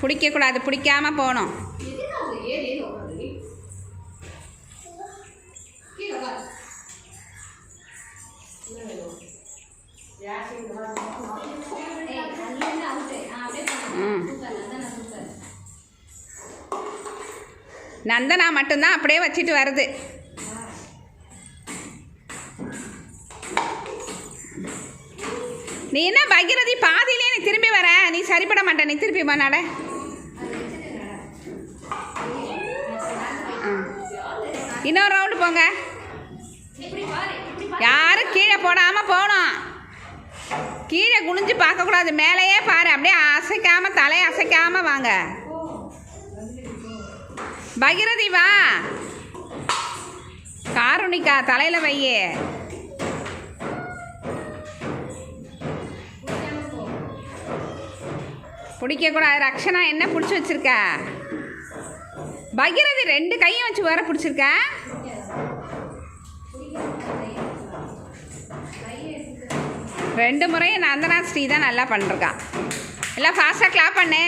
பிடிக்கக்கூடாது, பிடிக்காம போகணும். நந்தனா மட்டும்தான் அப்படியே வச்சுட்டு வருது. நீ என்ன பகிரதி பாதியிலே நீ திரும்பி வர, நீ சரிப்பட மாட்ட, நீ திருப்பி போனாட. இன்னொரு ரவுண்டு போங்க. யாரும் கீழே போடாமல் போகணும். கீழே குனிஞ்சு பார்க்கக்கூடாது, மேலேயே பாரு. அப்படியே அசைக்காமல், தலையை அசைக்காமல் வாங்க. பகிரதி வா. காருணிக்கா தலையில் வையே. பிடிக்கக்கூடாது. ரக்ஷனா என்ன பிடிச்சி வச்சிருக்க? பகிரதி 2 கையும் வச்சு வர பிடிச்சிருக்க. ரெண்டு முறையும் நந்தனா ஸ்ரீ தான் நல்லா பண்ணிருக்கான். எல்லாம் ஃபாஸ்ட்டாக கிளாப் பண்ணு.